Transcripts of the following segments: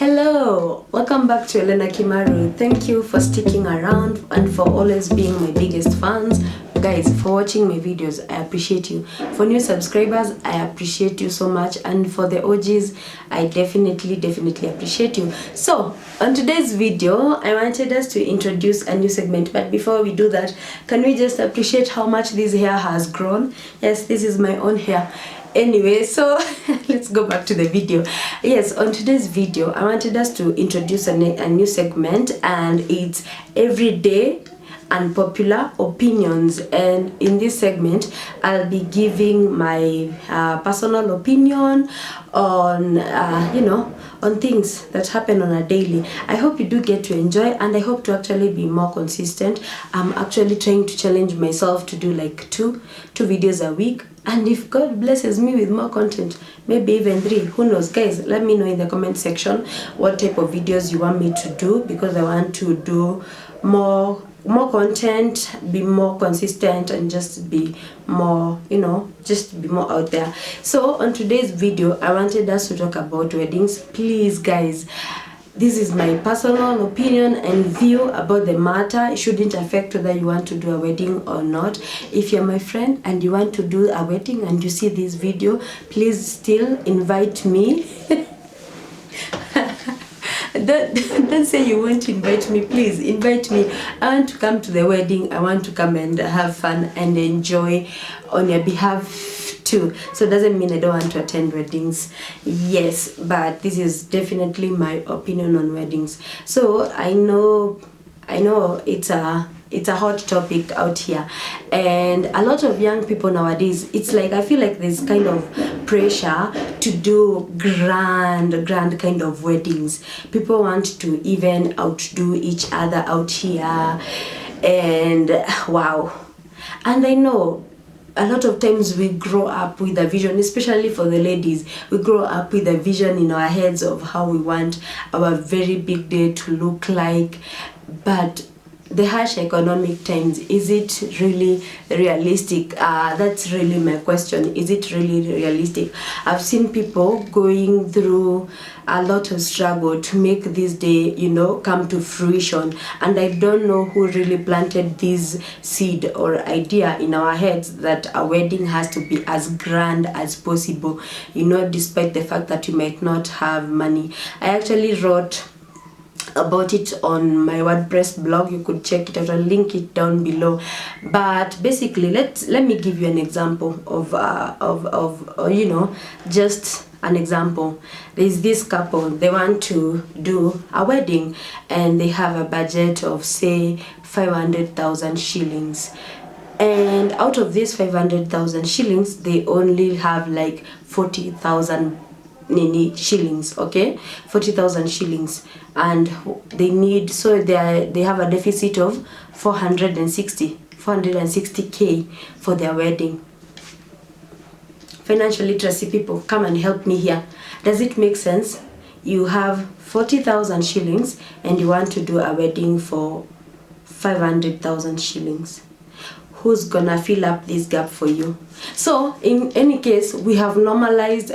Hello, welcome back to Elena Kimaru. Thank you for sticking around and for always being my biggest fans. Guys, for watching my videos, I appreciate you. For new subscribers, I appreciate you so much. And for the OGs, I definitely appreciate you. So, on today's video, I wanted us to introduce a new segment. But before we do that, can we just appreciate how much this hair has grown? Yes, this is my own hair. Anyway, so let's go back to the video. Yes, on today's video, I wanted us to introduce a new segment, and it's everyday unpopular opinions. And in this segment, I'll be giving my personal opinion on on things that happen on a daily. I hope you do get to enjoy, and I hope to actually be more consistent. I'm actually trying to challenge myself to do like two videos a week, and if God blesses me with more content, maybe even 3, who knows. Guys, let me know in the comment section what type of videos you want me to do, because I want to do more content, be more consistent, and just be more, just be more out there. So on today's video, I wanted us to talk about weddings. Please guys, this is my personal opinion and view about the matter. It shouldn't affect whether you want to do a wedding or not. If you're my friend and you want to do a wedding and you see this video, please still invite me. Don't say you won't invite me. Please invite me. I want to come to the wedding. I want to come and have fun and enjoy on your behalf too. So it doesn't mean I don't want to attend weddings. Yes, but this is definitely my opinion on weddings. So I know it's a hot topic out here, and a lot of young people nowadays, it's like I feel like there's kind of pressure to do grand kind of weddings. People want to even outdo each other out here, and wow. And I know a lot of times we grow up with a vision, especially for the ladies. We grow up with a vision in our heads of how we want our very big day to look like, but the harsh economic times, is it really realistic? That's really my question. Is it really realistic? I've seen people going through a lot of struggle to make this day, come to fruition. And I don't know who really planted this seed or idea in our heads that a wedding has to be as grand as possible, despite the fact that you might not have money. I actually wrote about it on my WordPress blog. You could check it out. I'll link it down below. But basically, let me give you an example of just an example. There's this couple, they want to do a wedding, and they have a budget of say 500,000 shillings. And out of these 500,000 shillings, they only have like 40,000 shillings, okay, 40,000 shillings, and they need, so they have a deficit of 460k for their wedding. Financial literacy people, come and help me here. Does it make sense? You have 40,000 shillings and you want to do a wedding for 500,000 shillings. Who's gonna fill up this gap for you? So in any case, we have normalized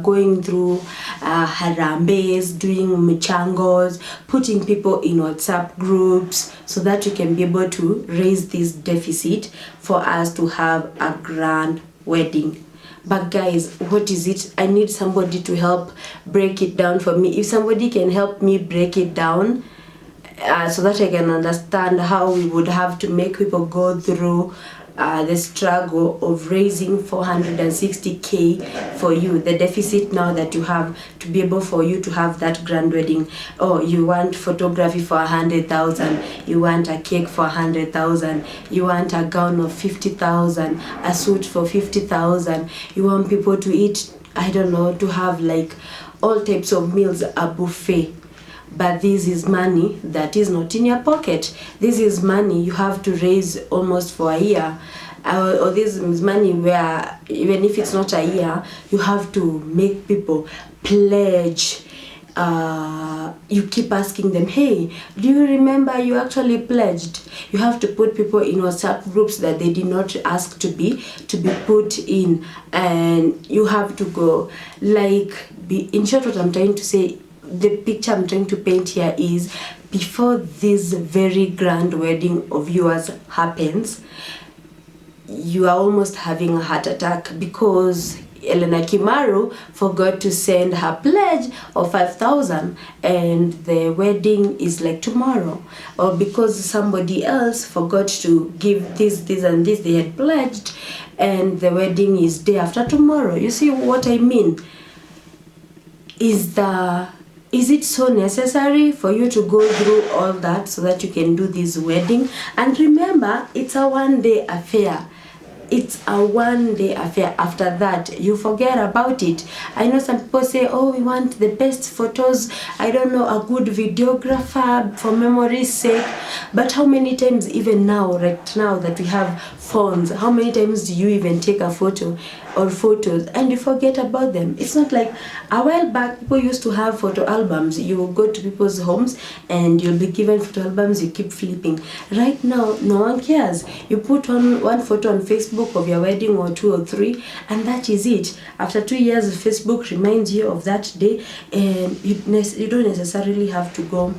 going through harambes, doing michangos, putting people in WhatsApp groups, so that we can be able to raise this deficit for us to have a grand wedding. But guys, what is it? I need somebody to help break it down for me. If somebody can help me break it down, so that I can understand how we would have to make people go through the struggle of raising 460k for you, the deficit now that you have, to be able for you to have that grand wedding. Oh, you want photography for 100,000, you want a cake for 100,000, you want a gown of 50,000, a suit for 50,000, you want people to eat, I don't know, to have like all types of meals, a buffet. But this is money that is not in your pocket. This is money you have to raise almost for a year. Or this is money where, even if it's not a year, you have to make people pledge. You keep asking them, hey, do you remember you actually pledged? You have to put people in WhatsApp groups that they did not ask to be put in. And you have to go, in short, what I'm trying to say, the picture I'm trying to paint here is, before this very grand wedding of yours happens, you are almost having a heart attack because Elena Kimaru forgot to send her pledge of 5,000 and the wedding is like tomorrow, or because somebody else forgot to give this and this they had pledged and the wedding is day after tomorrow. You see what I mean? Is it so necessary for you to go through all that so that you can do this wedding? And remember, it's a one-day affair. It's a one-day affair. After that, you forget about it. I know some people say, oh, we want the best photos, I don't know, a good videographer for memory's sake. But how many times, even now, right now that we have phones, how many times do you even take a photo or photos and you forget about them? It's not like a while back people used to have photo albums. You will go to people's homes and you'll be given photo albums, you keep flipping. Right now, no one cares. You put one photo on Facebook of your wedding, or 2 or 3, and that is it. After 2 years, Facebook reminds you of that day, and you don't necessarily have to go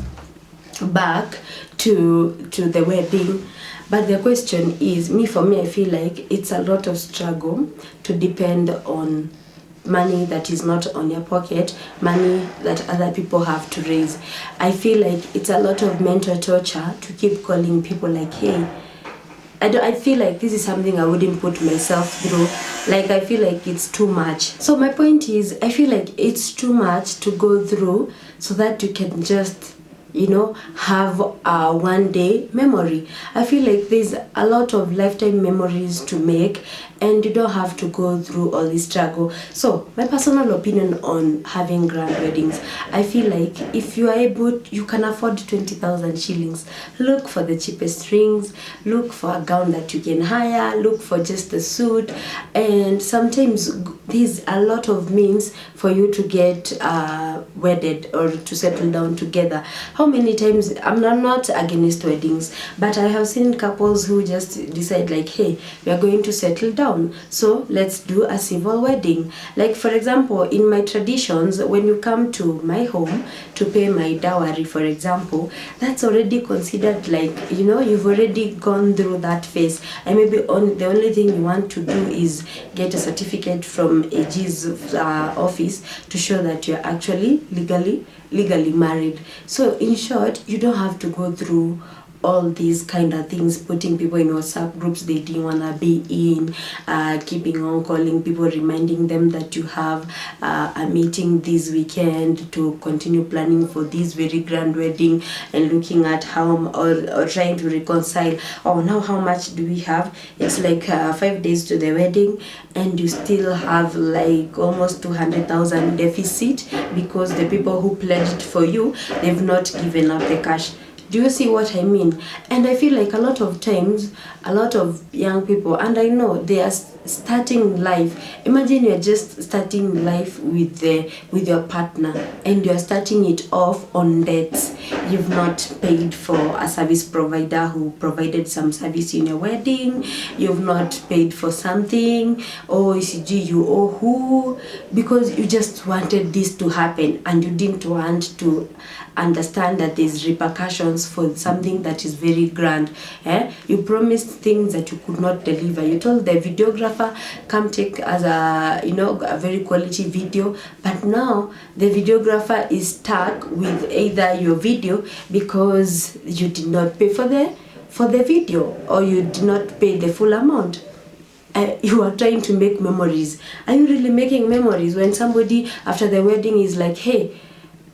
back to the wedding. But the question is, for me, I feel like it's a lot of struggle to depend on money that is not on your pocket, money that other people have to raise. I feel like it's a lot of mental torture to keep calling people like, hey, I feel like this is something I wouldn't put myself through. Like, I feel like it's too much. So my point is, I feel like it's too much to go through so that you can just, have a one-day memory. I feel like there's a lot of lifetime memories to make, and you don't have to go through all this struggle. So my personal opinion on having grand weddings, I feel like if you are able, you can afford 20,000 shillings, look for the cheapest rings, look for a gown that you can hire, look for just a suit, and sometimes there's a lot of means for you to get wedded or to settle down together. How many times, I'm not against weddings, but I have seen couples who just decide like, hey, we are going to settle down, so let's do a civil wedding. Like, for example, in my traditions, when you come to my home to pay my dowry, for example, that's already considered like, you've already gone through that phase, and maybe the only thing you want to do is get a certificate from AG's office to show that you're actually legally married. So in short, you don't have to go through all these kind of things, putting people in WhatsApp groups they didn't want to be in, keeping on calling people, reminding them that you have a meeting this weekend to continue planning for this very grand wedding, and looking at how, or trying to reconcile, oh, now how much do we have? It's like 5 days to the wedding and you still have like almost 200,000 deficit because the people who pledged for you, they've not given up the cash. Do you see what I mean? And I feel like a lot of times, a lot of young people, and I know they are starting life. Imagine you're just starting life with your partner, and you're starting it off on debts. You've not paid for a service provider who provided some service in your wedding. You've not paid for something, or ECG you owe who, because you just wanted this to happen and you didn't want to understand that there's repercussions for something that is very grand. You promised things that you could not deliver. You told the videographer, come take as a very quality video, but now the videographer is stuck with either your video because you did not pay for the video, or you did not pay the full amount. You are trying to make memories. Are you really making memories when somebody after the wedding is like, hey,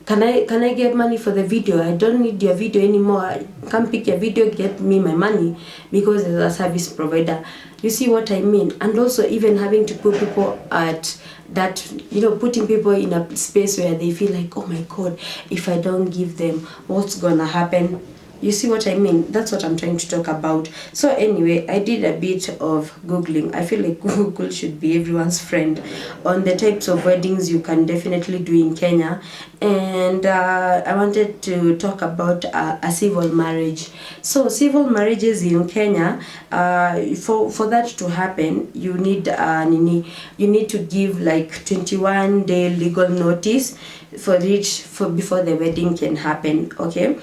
can I get money for the video? I don't need your video anymore. Come pick your video, get me my money, because there's a service provider. You see what I mean? And also even having to put people at that, putting people in a space where they feel like, oh my God, if I don't give them, what's gonna happen? You see what I mean? That's what I'm trying to talk about. So anyway, I did a bit of Googling. I feel like Google should be everyone's friend on the types of weddings you can definitely do in Kenya. And I wanted to talk about a civil marriage. So civil marriages in Kenya, for that to happen, you need to give like 21-day legal notice. before the wedding can happen. Okay.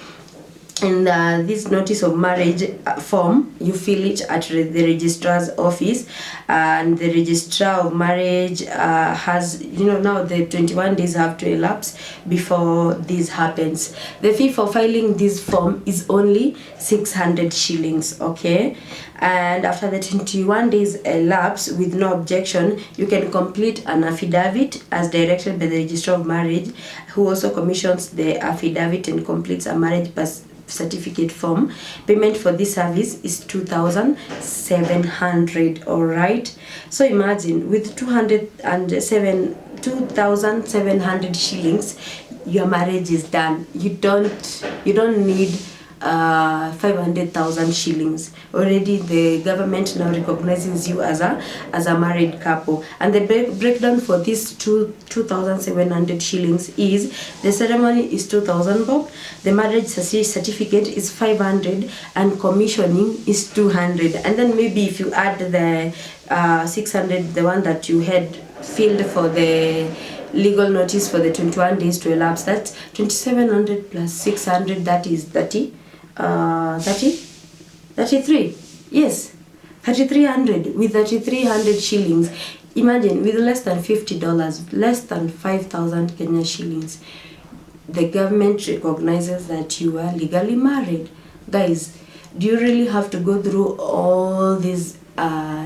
And this notice of marriage form, you fill it at the registrar's office, and the registrar of marriage has, now the 21 days have to elapse before this happens. The fee for filing this form is only 600 shillings. Okay. And after the 21 days elapse with no objection, you can complete an affidavit as directed by the registrar of marriage, who also commissions the affidavit and completes a marriage certificate form. Payment for this service is 2,700. All right. So imagine with 2,700 shillings, your marriage is done. You don't need 500,000 shillings. Already the government now recognizes you as a married couple. And the breakdown for this 2,700 shillings is: the ceremony is 2,000 bob, the marriage certificate is 500, and commissioning is 200. And then maybe if you add the 600, the one that you had filled for the legal notice for the 21 days to elapse, that's 2,700 plus 600, that is 33. Yes, 3,300. With 3,300 shillings, imagine, with less than $50, less than 5,000 Kenya shillings, the government recognizes that you are legally married. Guys, do you really have to go through all these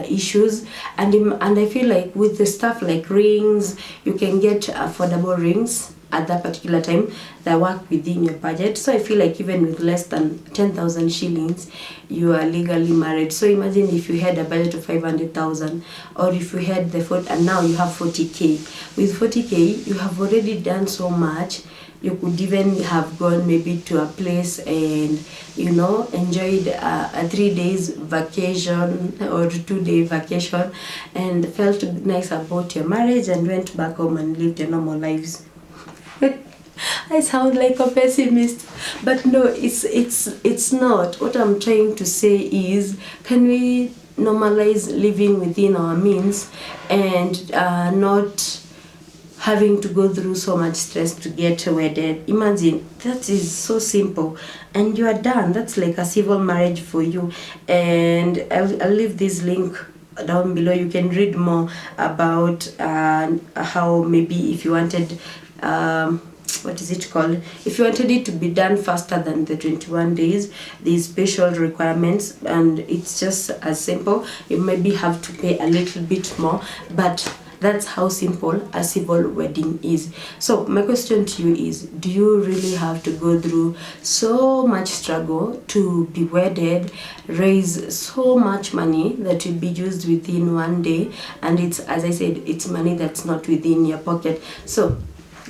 issues? And I feel like with the stuff like rings, you can get affordable rings at that particular time that work within your budget. So I feel like even with less than 10,000 shillings, you are legally married. So imagine if you had a budget of 500,000, or if you had and now you have 40k. With 40k, you have already done so much. You could even have gone maybe to a place and enjoyed a 3 days vacation or 2 day vacation, and felt nice about your marriage, and went back home and lived your normal lives. I sound like a pessimist, but no, it's not. What I'm trying to say is, can we normalize living within our means and not having to go through so much stress to get wedded? Imagine, that is so simple, and you are done. That's like a civil marriage for you. And I'll leave this link down below. You can read more about how maybe if you wanted if you wanted it to be done faster than the 21 days, these special requirements, and it's just as simple. You maybe have to pay a little bit more, but that's how simple a civil wedding is. So my question to you is, do you really have to go through so much struggle to be wedded, raise so much money that will be used within one day? And it's, as I said, it's money that's not within your pocket. So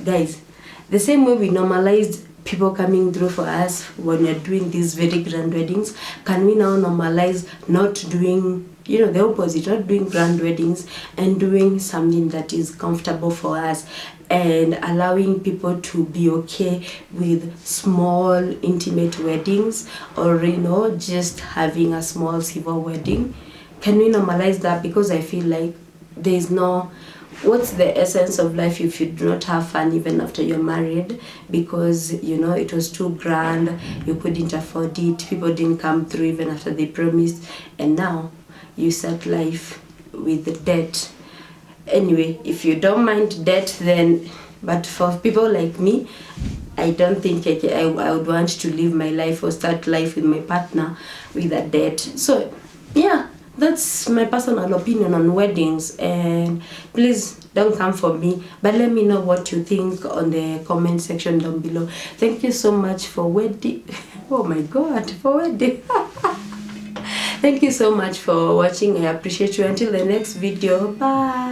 guys, the same way we normalized people coming through for us when we're doing these very grand weddings, can we now normalize not doing the opposite, not doing grand weddings, and doing something that is comfortable for us, and allowing people to be okay with small intimate weddings, or just having a small civil wedding? Can we normalize that? Because I feel like there's no, what's the essence of life if you do not have fun even after you're married? Because it was too grand, you couldn't afford it, people didn't come through even after they promised, and now you start life with debt. Anyway, if you don't mind debt, then, but for people like me, I don't think I would want to live my life or start life with my partner with a debt. So yeah, that's my personal opinion on weddings, and please don't come for me, but let me know what you think on the comment section down below. Thank you so much for wedding. Oh my god, for wedding. Thank you so much for watching. I appreciate you. Until the next video, bye.